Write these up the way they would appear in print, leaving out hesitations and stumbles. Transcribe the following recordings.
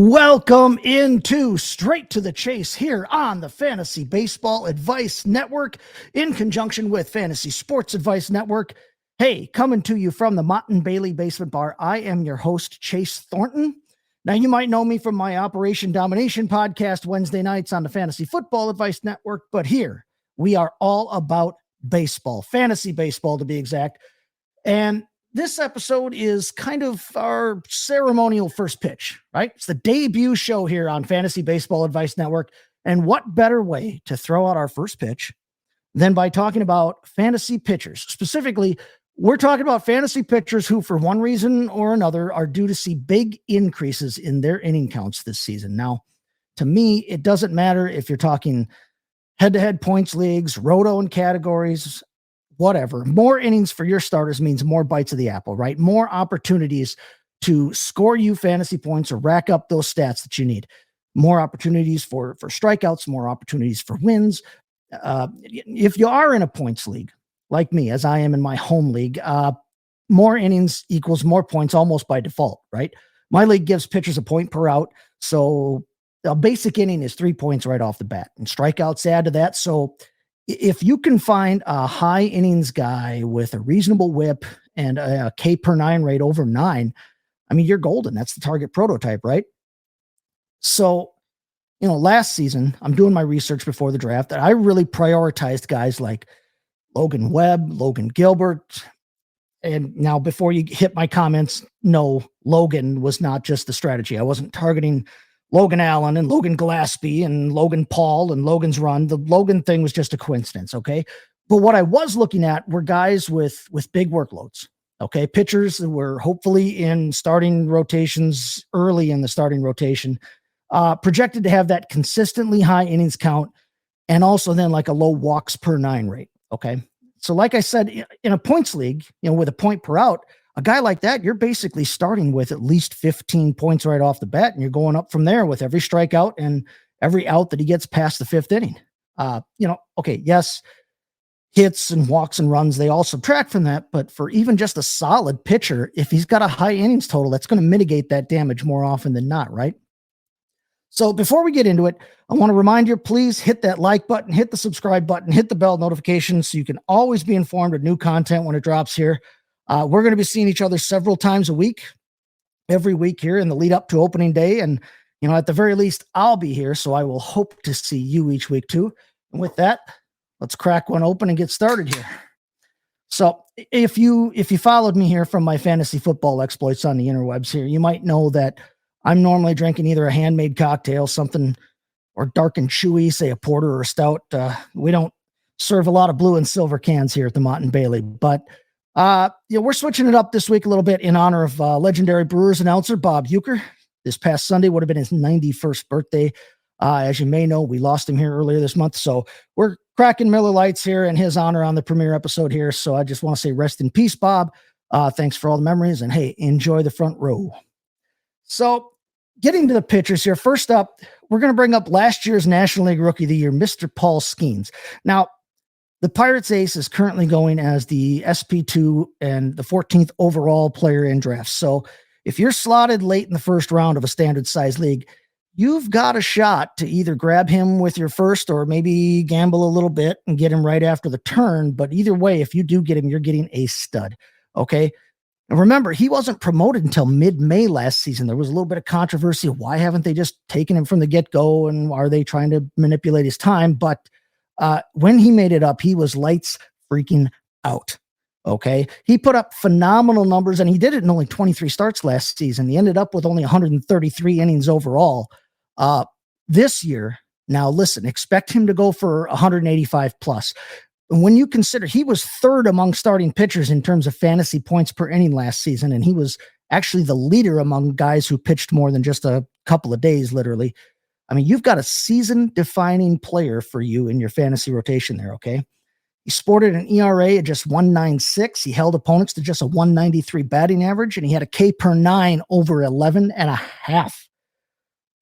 Welcome into Straight to the Chase here on the Fantasy Baseball Advice Network in conjunction with Fantasy Sports Advice Network. Hey, coming to you from the Mott and Bailey Basement Bar, I am your host, Chase Thornton. Now, you might know me from my Operation Domination podcast Wednesday nights on the Fantasy Football Advice Network, but here we are all about baseball, fantasy baseball to be exact. And this episode is kind of our ceremonial first pitch, right? It's the debut show here on Fantasy Baseball Advice Network. And what better way to throw out our first pitch than by talking about fantasy pitchers? Specifically, we're talking about fantasy pitchers who, for one reason or another, are due to see big increases in their inning counts this season. Now, to me, it doesn't matter if you're talking head-to-head points leagues, roto and categories, whatever. More innings for your starters means more bites of the apple, right? More opportunities to score you fantasy points or rack up those stats that you need. More opportunities for strikeouts, more opportunities for wins. If you are in a points league, like me, as I am in my home league, more innings equals more points almost by default, right? My league gives pitchers a point per out. So a basic inning is 3 points right off the bat, and strikeouts add to that. So if you can find a high innings guy with a reasonable whip and a K per 9 rate over 9, I mean, you're golden. That's the target prototype, right? So, last season, I'm doing my research before the draft, that I really prioritized guys like Logan Webb, Logan Gilbert. And now, before you hit my comments, no, Logan was not just the strategy. I wasn't targeting Logan Allen and Logan Gillespie and Logan Paul and Logan's Run. The Logan thing was just a coincidence, okay? But what I was looking at were guys with big workloads, okay? Pitchers that were hopefully in starting rotations, early in the starting rotation, projected to have that consistently high innings count, and also then like a low walks per 9 rate, okay? So like I said, in a points league, with a point per out, a guy like that, you're basically starting with at least 15 points right off the bat, and you're going up from there with every strikeout and every out that he gets past the 5th inning. Okay, yes, hits and walks and runs, they all subtract from that, but for even just a solid pitcher, if he's got a high innings total, that's going to mitigate that damage more often than not, right? So before we get into it, I want to remind you, please hit that like button, hit the subscribe button, hit the bell notification so you can always be informed of new content when it drops here. We're going to be seeing each other several times a week, every week here in the lead up to opening day. And, at the very least, I'll be here. So I will hope to see you each week too. And with that, let's crack one open and get started here. So if you followed me here from my fantasy football exploits on the interwebs here, you might know that I'm normally drinking either a handmade cocktail, something or dark and chewy, say a porter or a stout. We don't serve a lot of blue and silver cans here at the Mott and Bailey, but we're switching it up this week a little bit in honor of legendary Brewers announcer Bob Uecker. This past Sunday would have been his 91st birthday. As you may know, we lost him here earlier this month. So we're cracking Miller Lights here in his honor on the premiere episode here. So I just want to say rest in peace, Bob. Thanks for all the memories, and hey, enjoy the front row. So getting to the pitchers here, first up, we're going to bring up last year's National League Rookie of the Year, Mr. Paul Skeens. Now, the Pirates ace is currently going as the SP2 and the 14th overall player in drafts. So if you're slotted late in the first round of a standard size league, you've got a shot to either grab him with your first or maybe gamble a little bit and get him right after the turn. But either way, if you do get him, you're getting a stud. Okay. And remember, he wasn't promoted until mid-May last season. There was a little bit of controversy. Why haven't they just taken him from the get-go? And are they trying to manipulate his time? But when he made it up, he was lights freaking out. Okay. He put up phenomenal numbers, and he did it in only 23 starts last season. He ended up with only 133 innings overall. This year, now listen, expect him to go for 185 plus. And when you consider he was third among starting pitchers in terms of fantasy points per inning last season, and he was actually the leader among guys who pitched more than just a couple of days, literally. I mean, you've got a season-defining player for you in your fantasy rotation there, okay? He sported an ERA at just 1.96. He held opponents to just a 193 batting average, and he had a K per 9 over 11.5.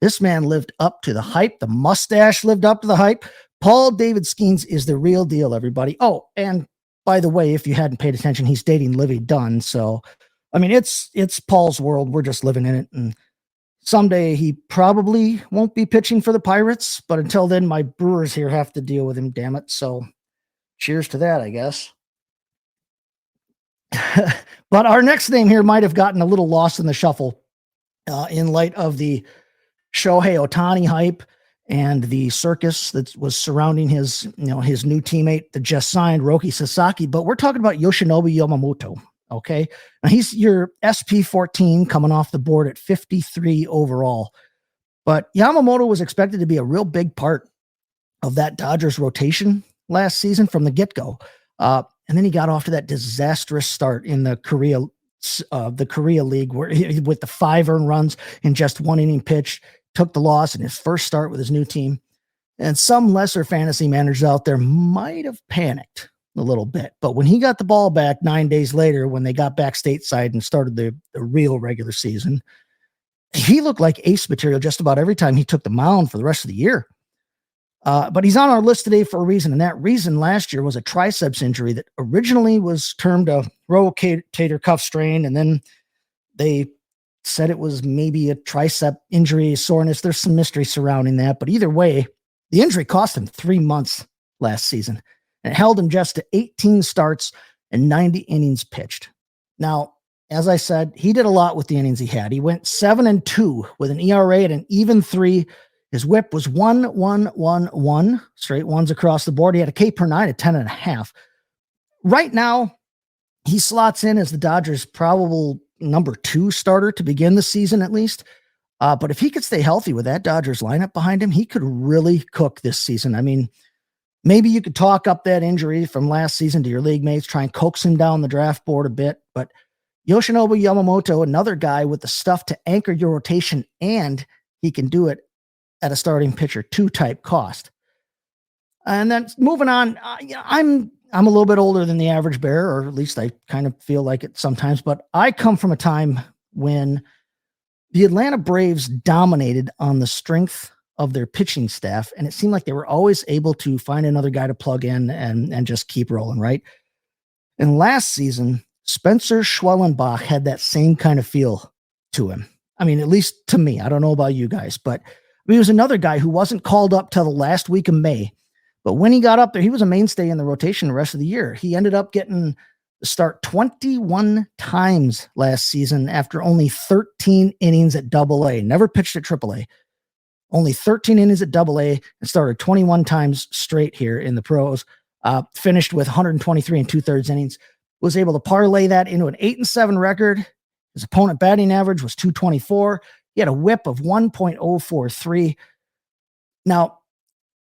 This man lived up to the hype. The mustache lived up to the hype. Paul David Skeens is the real deal, everybody. Oh, and by the way, if you hadn't paid attention, he's dating Livy Dunn. So, I mean, it's Paul's world. We're just living in it. And Someday he probably won't be pitching for the Pirates, but until then, my Brewers here have to deal with him, damn it. So cheers to that, I guess. But our next name here might have gotten a little lost in the shuffle in light of the Shohei Ohtani hype and the circus that was surrounding his new teammate that just signed, Roki Sasaki. But we're talking about Yoshinobu Yamamoto. Okay. Now he's your SP14 coming off the board at 53 overall. But Yamamoto was expected to be a real big part of that Dodgers rotation last season from the get-go. And then he got off to that disastrous start in the Korea League with the 5 earned runs in just 1 inning pitch, took the loss in his first start with his new team. And some lesser fantasy managers out there might have panicked a little bit. But when he got the ball back 9 days later, when they got back stateside and started the real regular season, he looked like ace material just about every time he took the mound for the rest of the year. But he's on our list today for a reason, and that reason last year was a triceps injury that originally was termed a rotator cuff strain, and then they said it was maybe a tricep injury, soreness. There's some mystery surrounding that, but either way, the injury cost him 3 months last season, and it held him just to 18 starts and 90 innings pitched. Now, as I said, he did a lot with the innings he had. He went 7-2 with an ERA at an even 3. His whip was 1-1-1-1, straight ones across the board. He had a K per 9 at 10.5. Right now, he slots in as the Dodgers' probable number 2 starter to begin the season, at least. But if he could stay healthy with that Dodgers lineup behind him, he could really cook this season. I mean, maybe you could talk up that injury from last season to your league mates, try and coax him down the draft board a bit. But Yoshinobu Yamamoto, another guy with the stuff to anchor your rotation, and he can do it at a starting pitcher 2 type cost. And then moving on, I'm a little bit older than the average bear, or at least I kind of feel like it sometimes, but I come from a time when the Atlanta Braves dominated on the strength of their pitching staff, and it seemed like they were always able to find another guy to plug in and just keep rolling, right? And last season, Spencer Schwellenbach had that same kind of feel to him. I mean, at least to me. I don't know about you guys, but he was another guy who wasn't called up till the last week of May. But when he got up there, he was a mainstay in the rotation the rest of the year. He ended up getting to start 21 times last season after only 13 innings at AA. Never pitched at AAA. Only 13 innings at AA and started 21 times straight here in the pros. Finished with 123 and 2/3 innings. Was able to parlay that into an 8-7 record. His opponent batting average was 224. He had a whip of 1.043. Now,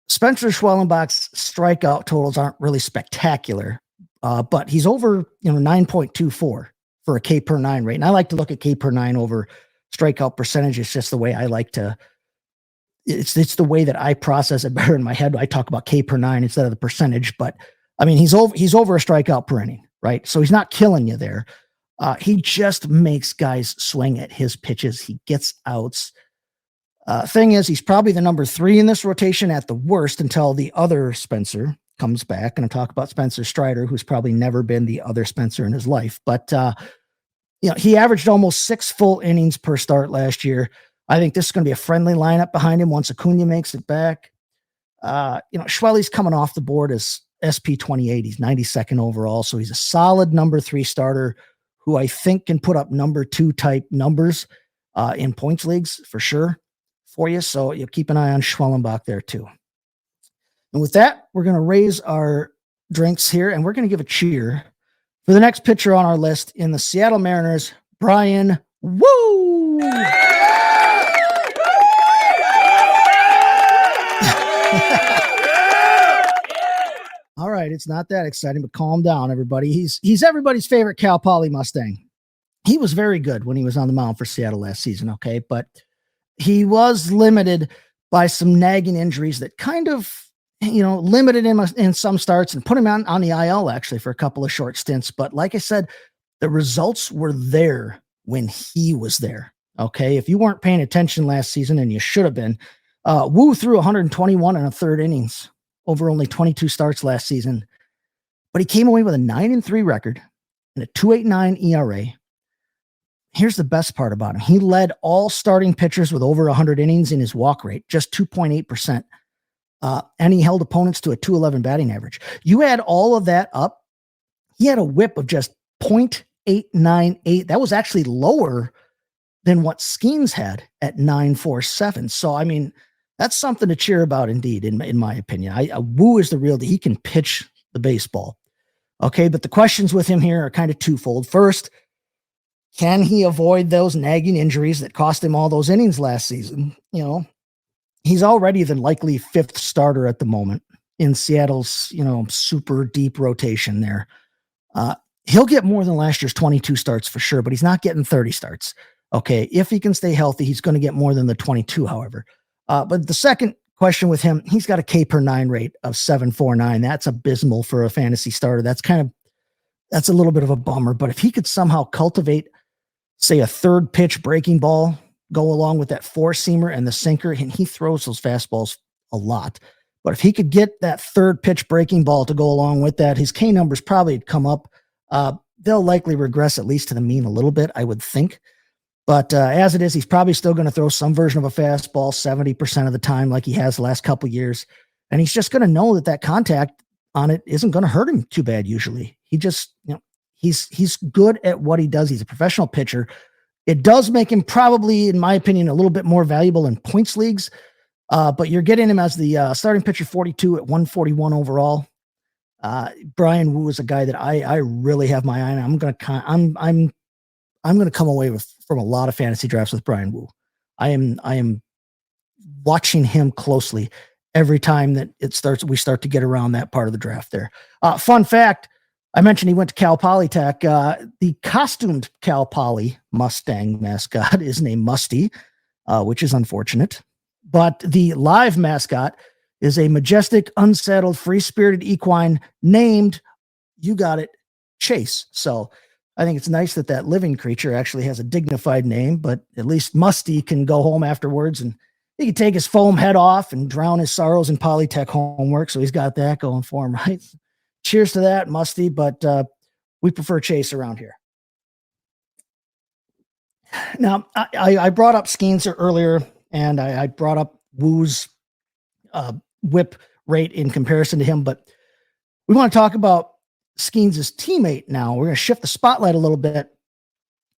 Spencer Schwellenbach's strikeout totals aren't really spectacular, but he's over 9.24 for a K per 9 rate. And I like to look at K per 9 over strikeout percentage. It's just the way I like to. It's the way that I process it better in my head. I talk about K per 9 instead of the percentage, but I mean he's over a strikeout per inning, right? So he's not killing you there. He just makes guys swing at his pitches. He gets outs. Thing is, he's probably the number 3 in this rotation at the worst until the other Spencer comes back. And I talk about Spencer Strider, who's probably never been the other Spencer in his life. But, he averaged almost 6 full innings per start last year. I think this is going to be a friendly lineup behind him once Acuna makes it back. Schwelly's coming off the board as SP28. He's 92nd overall. So he's a solid number 3 starter who I think can put up number 2 type numbers in points leagues for sure for you. So you keep an eye on Schwellenbach there too. And with that, we're going to raise our drinks here and we're going to give a cheer for the next pitcher on our list in the Seattle Mariners, Brian Woo! All right, it's not that exciting, but calm down, everybody. He's everybody's favorite Cal Poly Mustang. He was very good when he was on the mound for Seattle last season, okay? But he was limited by some nagging injuries that kind of, limited him in some starts and put him on the IL actually for a couple of short stints. But like I said, the results were there when he was there, okay? If you weren't paying attention last season, and you should have been, Woo threw 121 and a third innings over only 22 starts last season, but he came away with a 9-3 record and a 2.89 ERA. here's the best part about him. He led all starting pitchers with over 100 innings in his walk rate, just 2.8%. And he held opponents to a 211 batting average. You add all of that up, he had a whip of just 0.898. That was actually lower than what Skeens had at 947. So, I mean, that's something to cheer about indeed, in my opinion. Woo is the real deal. He can pitch the baseball. Okay, but the questions with him here are kind of twofold. First, can he avoid those nagging injuries that cost him all those innings last season? You know, he's already the likely fifth starter at the moment in Seattle's, super deep rotation there. He'll get more than last year's 22 starts for sure, but he's not getting 30 starts. Okay, if he can stay healthy, he's going to get more than the 22, however. But the second question with him, he's got a K per 9 rate of 7.49. That's abysmal for a fantasy starter. That's a little bit of a bummer. But if he could somehow cultivate, say, a third pitch breaking ball, go along with that four-seamer and the sinker, and he throws those fastballs a lot. But if he could get that third pitch breaking ball to go along with that, his K numbers probably come up. They'll likely regress at least to the mean a little bit, I would think. But as it is, he's probably still going to throw some version of a fastball 70% of the time like he has the last couple of years. And he's just going to know that contact on it isn't going to hurt him too bad usually. He just, he's good at what he does. He's a professional pitcher. It does make him probably, in my opinion, a little bit more valuable in points leagues. But you're getting him as the starting pitcher 42 at 141 overall. Brian Wu is a guy that I really have my eye on. I'm going to come away from a lot of fantasy drafts with Brian Wu. I am watching him closely every time that we start to get around that part of the draft there. Fun fact, I mentioned he went to Cal Polytech. The costumed Cal Poly Mustang mascot is named Musty, which is unfortunate. But the live mascot is a majestic, unsettled, free-spirited equine named, you got it, Chase. So I think it's nice that living creature actually has a dignified name, but at least Musty can go home afterwards and he can take his foam head off and drown his sorrows in Polytech homework. So he's got that going for him, right? Cheers to that, Musty, but we prefer Chase around here. Now, I brought up Skeens earlier, and I brought up Woo's whip rate in comparison to him, but we want to talk about Skeens' teammate now. We're going to shift the spotlight a little bit.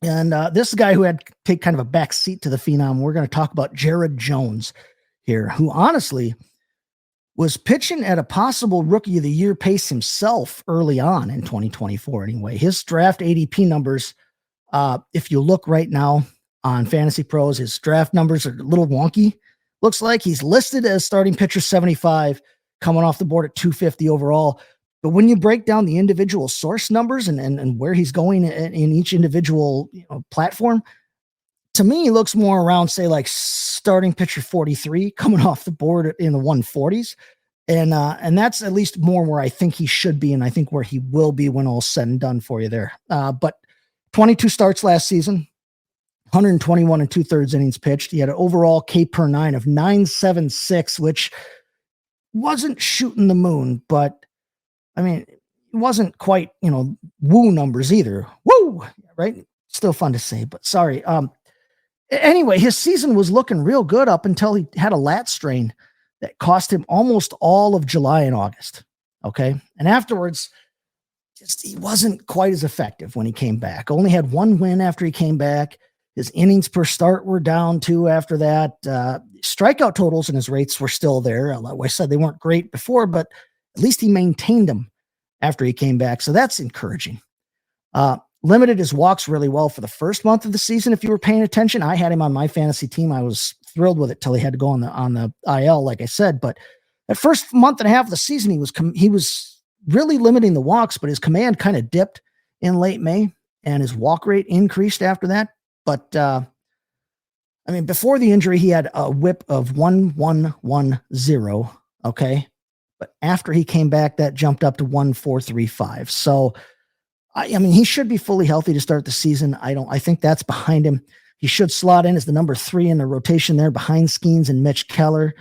And this guy who had take kind of a back seat to the phenom, we're going to talk about Jared Jones here, who honestly was pitching at a possible rookie of the year pace himself early on in 2024 anyway. His draft ADP numbers, if you look right now on Fantasy Pros, his draft numbers are a little wonky. Looks like he's listed as starting pitcher 75, coming off the board at 250 overall. But when you break down the individual source numbers and where he's going in each individual platform, to me, he looks more around, say, like starting pitcher 43, coming off the board in the 140s. And that's at least more where I think he should be, and I think where he will be when all's said and done for you there. But 22 starts last season, 121 and 2/3 innings pitched. He had an overall K per 9 of 9.76, which wasn't shooting the moon, but I mean, it wasn't quite, woo numbers either. Woo, right? Still fun to say, but sorry. Anyway, his season was looking real good up until he had a lat strain that cost him almost all of July and August. Okay. And afterwards, he wasn't quite as effective when he came back. Only had one win after he came back. His innings per start were down too after that. Strikeout totals and his rates were still there. Like I said, they weren't great before, but at least he maintained them after he came back. So that's encouraging. Limited his walks really well for the first month of the season. If you were paying attention, I had him on my fantasy team. I was thrilled with it till he had to go on the IL, like I said. But that first month and a half of the season, he was really limiting the walks, but his command kind of dipped in late May, and his walk rate increased after that. But before the injury, he had a whip of 1.110. Okay. But after he came back, that jumped up to 1.435. So, he should be fully healthy to start the season. I think that's behind him. He should slot in as the number 3 in the rotation there behind Skeens and Mitch Keller.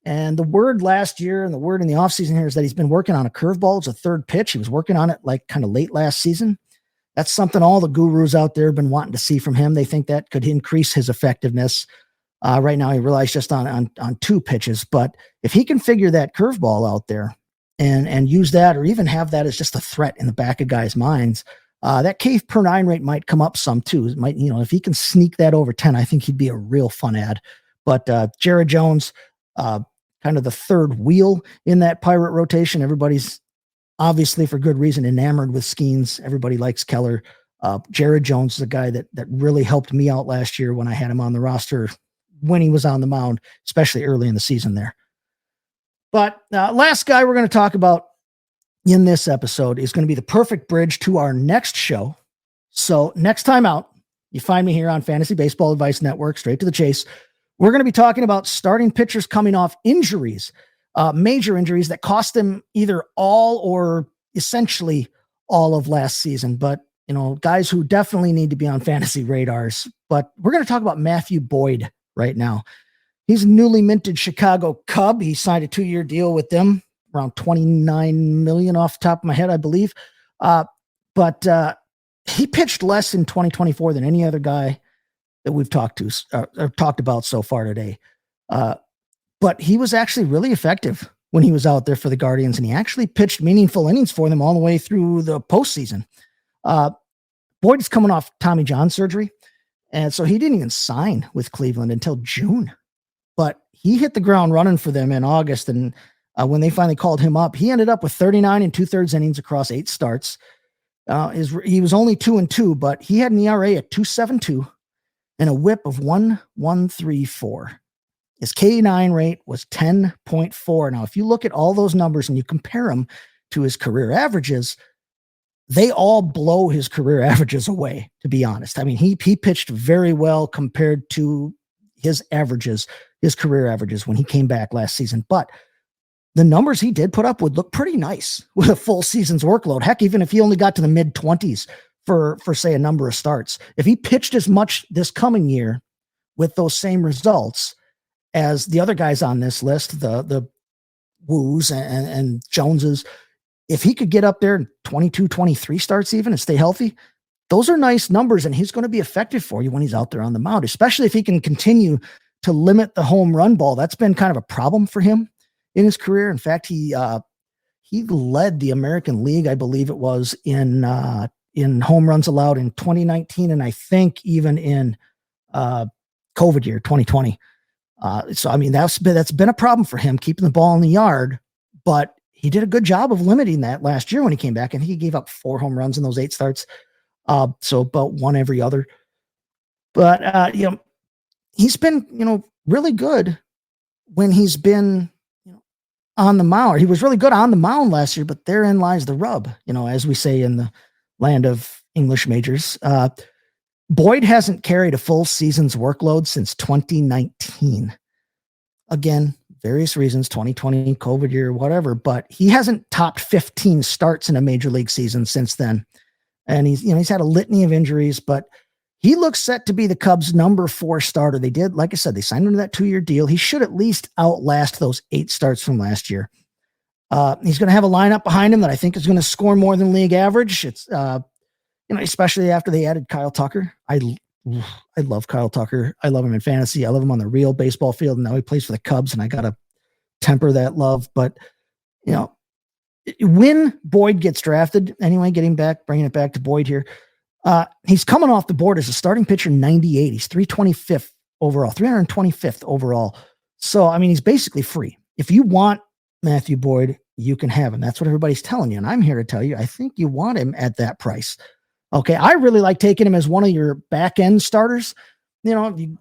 And the word last year and the word in the offseason here is that he's been working on a curveball. It's a third pitch. He was working on it like kind of late last season. That's something all the gurus out there have been wanting to see from him. They think that could increase his effectiveness. Right now, he relies just on 2 pitches, but if he can figure that curveball out there and use that, or even have that as just a threat in the back of guys' minds, that K per 9 rate might come up some too. It might, if he can sneak that over 10, I think he'd be a real fun ad. But Jared Jones, kind of the third wheel in that Pirate rotation. Everybody's obviously, for good reason, enamored with Skeens. Everybody likes Keller. Jared Jones is a guy that really helped me out last year when I had him on the roster when he was on the mound, especially early in the season there. But last guy we're going to talk about in this episode is going to be the perfect bridge to our next show. So next time out, you find me here on Fantasy Baseball Advice Network, straight to the chase. We're going to be talking about starting pitchers coming off injuries, major injuries that cost them either all or essentially all of last season. But, guys who definitely need to be on fantasy radars. But we're going to talk about Matthew Boyd right now. He's a newly minted Chicago Cub. He signed a 2-year deal with them, around $29 million off the top of my head, I believe. But he pitched less in 2024 than any other guy that we've talked about so far today. But he was actually really effective when he was out there for the Guardians, and he actually pitched meaningful innings for them all the way through the postseason. Boyd is coming off Tommy John surgery, and so he didn't even sign with Cleveland until June. But he hit the ground running for them in August, and when they finally called him up, he ended up with 39 2/3 innings across 8 starts. He was only 2-2, but he had an ERA at 2.72 and a WHIP of 1.134. His K9 rate was 10.4. Now, if you look at all those numbers and you compare them to his career averages, they all blow his career averages away, to be honest. I mean, he pitched very well compared to his career averages when he came back last season. But the numbers he did put up would look pretty nice with a full season's workload. Heck, even if he only got to the mid-20s for say, a number of starts. If he pitched as much this coming year with those same results as the other guys on this list, the Woos and Joneses, if he could get up there 22, 23 starts even and stay healthy, those are nice numbers, and he's going to be effective for you when he's out there on the mound, especially if he can continue to limit the home run ball. That's been kind of a problem for him in his career. In fact, he led the American League, I believe it was, in home runs allowed in 2019, and I think even in COVID year 2020. So I mean, that's been a problem for him, keeping the ball in the yard, but he did a good job of limiting that last year when he came back, and he gave up 4 home runs in those 8 starts. So about 1 every other. But he's been, really good when he's been, on the mound. He was really good on the mound last year, but therein lies the rub, as we say in the land of English majors. Boyd hasn't carried a full season's workload since 2019. Again, various reasons, 2020, COVID year, whatever, but he hasn't topped 15 starts in a major league season since then. And he's had a litany of injuries, but he looks set to be the Cubs' number 4 starter. They did, like I said, they signed him to that 2-year deal. He should at least outlast those 8 starts from last year. He's going to have a lineup behind him that I think is going to score more than league average. It's, especially after they added Kyle Tucker. I love Kyle Tucker. I love him in fantasy. I love him on the real baseball field. And now he plays for the Cubs, and I got to temper that love. But, when Boyd gets drafted, anyway, bringing it back to Boyd here, he's coming off the board as a starting pitcher 98. He's 325th overall, 325th overall. So, I mean, he's basically free. If you want Matthew Boyd, you can have him. That's what everybody's telling you. And I'm here to tell you, I think you want him at that price. Okay. I really like taking him as one of your back end starters. You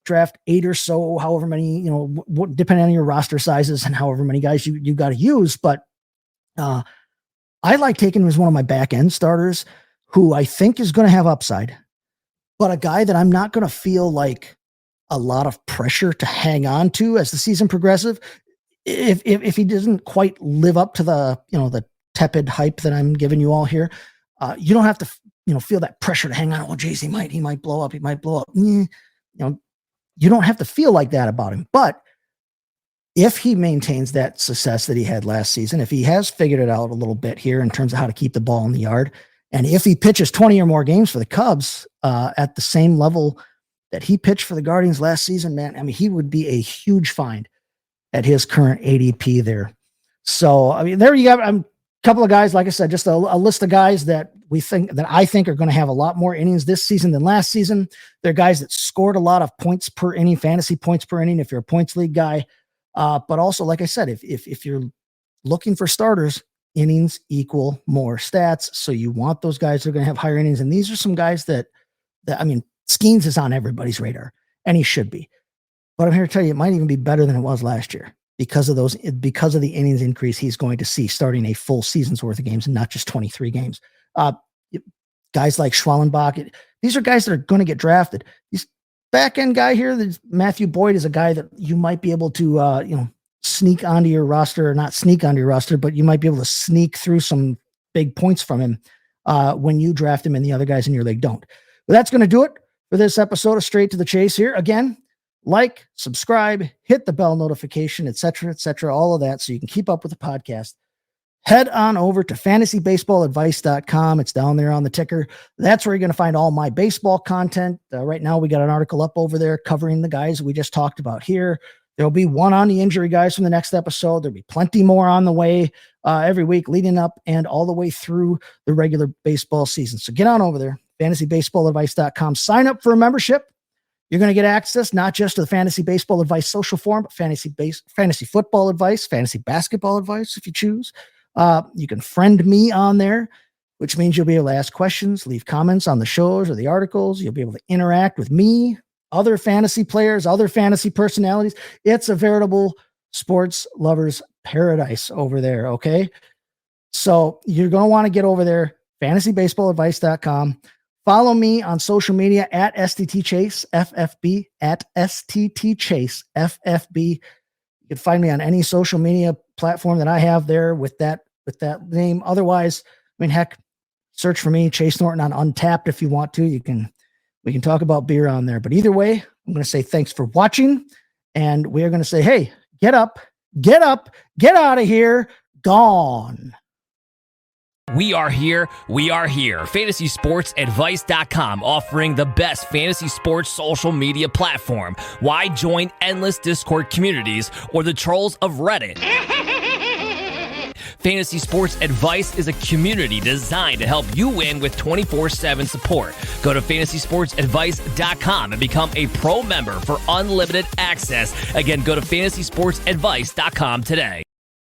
draft 8 or so, however many, depending on your roster sizes and however many guys you got to use. But I like taking him as one of my back end starters who I think is going to have upside, but a guy that I'm not going to feel like a lot of pressure to hang on to as the season progresses. If he doesn't quite live up to the tepid hype that I'm giving you all here, you don't have to, feel that pressure to hang on. Oh, geez, he might blow up. He might blow up. You don't have to feel like that about him. But if he maintains that success that he had last season, if he has figured it out a little bit here in terms of how to keep the ball in the yard, And if he pitches 20 or more games for the Cubs at the same level that he pitched for the Guardians last season, man, I mean, he would be a huge find at his current ADP there. So, I mean, there you got a couple of guys, like I said, just a list of guys that I think are going to have a lot more innings this season than last season. They're guys that scored a lot of points per inning, fantasy points per inning, if you're a points league guy. But also, like I said, if you're looking for starters, innings equal more stats. So you want those guys that are going to have higher innings. And these are some guys that I mean, Skeens is on everybody's radar, and he should be. But I'm here to tell you, it might even be better than it was last year because of the innings increase he's going to see starting a full season's worth of games and not just 23 games. Guys like Schwellenbach, these are guys that are going to get drafted. These back end guy here, Matthew Boyd, is a guy that you might be able to, sneak onto your roster, or not sneak onto your roster, but you might be able to sneak through some big points from him when you draft him and the other guys in your league don't. But that's going to do it for this episode of Straight to the Chase here. Again, like, subscribe, hit the bell notification, et cetera, all of that, so you can keep up with the podcast. Head on over to fantasybaseballadvice.com. It's down there on the ticker. That's where you're going to find all my baseball content. Right now, we got an article up over there covering the guys we just talked about here. There'll be one on the injury guys from the next episode. There'll be plenty more on the way every week leading up and all the way through the regular baseball season. So get on over there, fantasybaseballadvice.com. Sign up for a membership. You're going to get access not just to the Fantasy Baseball Advice social forum, but fantasy football advice, fantasy basketball advice if you choose. You can friend me on there, which means you'll be able to ask questions, leave comments on the shows or the articles. You'll be able to interact with me, other fantasy players, other fantasy personalities. It's a veritable sports lovers paradise over there. Okay. So you're going to want to get over there, fantasybaseballadvice.com. Follow me on social media at STTChaseFFB, at STTChaseFFB. You can find me on any social media platform that I have there with that name. Otherwise, I mean, heck, search for me, Chase Thornton, on Untapped if you want to. We can talk about beer on there. But either way, I'm going to say thanks for watching, and we are going to say, hey, get up, get out of here, gone. We are here. FantasySportsAdvice.com, offering the best fantasy sports social media platform. Why join endless Discord communities or the trolls of Reddit? Fantasy Sports Advice is a community designed to help you win with 24/7 support. Go to FantasySportsAdvice.com and become a pro member for unlimited access. Again, go to FantasySportsAdvice.com today.